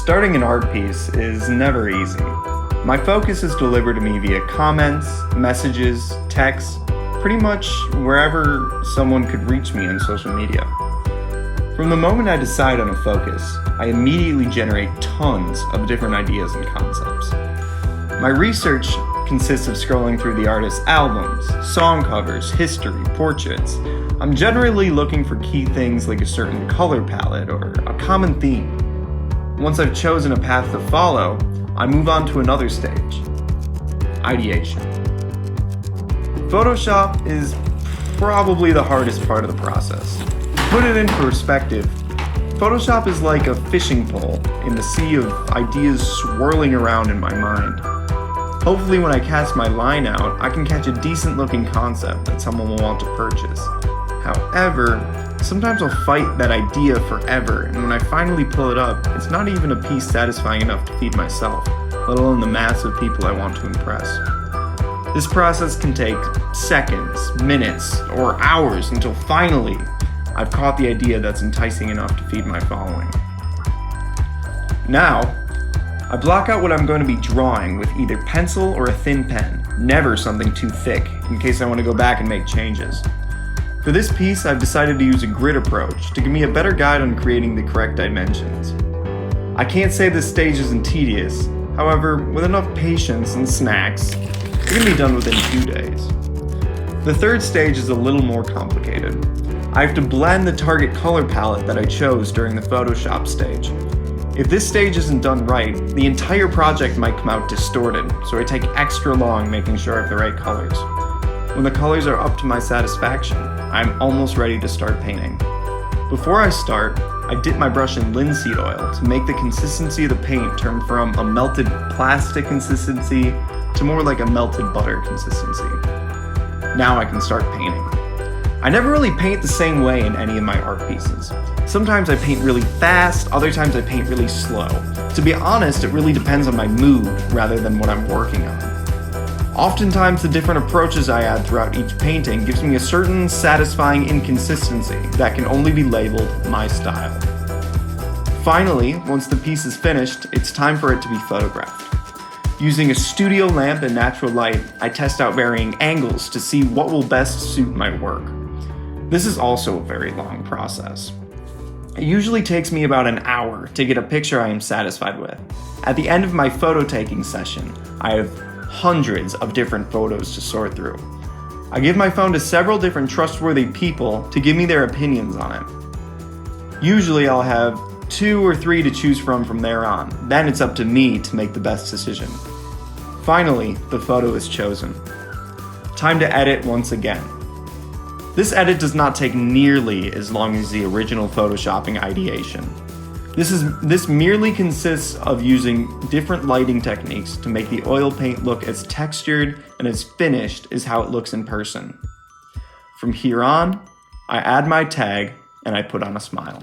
Starting an art piece is never easy. My focus is delivered to me via comments, messages, texts, pretty much wherever someone could reach me on social media. From the moment I decide on a focus, I immediately generate tons of different ideas and concepts. My research consists of scrolling through the artist's albums, song covers, history, portraits. I'm generally looking for key things like a certain color palette or a common theme. Once I've chosen a path to follow, I move on to another stage: ideation. Photoshop is probably the hardest part of the process. To put it in perspective, Photoshop is like a fishing pole in the sea of ideas swirling around in my mind. Hopefully when I cast my line out, I can catch a decent looking concept that someone will want to purchase. However, sometimes I'll fight that idea forever, and when I finally pull it up, it's not even a piece satisfying enough to feed myself, let alone the mass of people I want to impress. This process can take seconds, minutes, or hours until finally I've caught the idea that's enticing enough to feed my following. Now, I block out what I'm going to be drawing with either pencil or a thin pen, never something too thick, in case I want to go back and make changes. For this piece, I've decided to use a grid approach to give me a better guide on creating the correct dimensions. I can't say this stage isn't tedious, however, with enough patience and snacks, it can be done within 2 days. The third stage is a little more complicated. I have to blend the target color palette that I chose during the Photoshop stage. If this stage isn't done right, the entire project might come out distorted, so I take extra long making sure I have the right colors. When the colors are up to my satisfaction, I'm almost ready to start painting. Before I start, I dip my brush in linseed oil to make the consistency of the paint turn from a melted plastic consistency to more like a melted butter consistency. Now I can start painting. I never really paint the same way in any of my art pieces. Sometimes I paint really fast, other times I paint really slow. To be honest, it really depends on my mood rather than what I'm working on. Oftentimes the different approaches I add throughout each painting gives me a certain satisfying inconsistency that can only be labeled my style. Finally, once the piece is finished, it's time for it to be photographed. Using a studio lamp and natural light, I test out varying angles to see what will best suit my work. This is also a very long process. It usually takes me about an hour to get a picture I am satisfied with. At the end of my photo taking session, I have hundreds of different photos to sort through. I give my phone to several different trustworthy people to give me their opinions on it. Usually I'll have 2 or 3 to choose from there on. Then it's up to me to make the best decision. Finally, the photo is chosen. Time to edit once again. This edit does not take nearly as long as the original photoshopping ideation. This merely consists of using different lighting techniques to make the oil paint look as textured and as finished as how it looks in person. From here on, I add my tag and I put on a smile.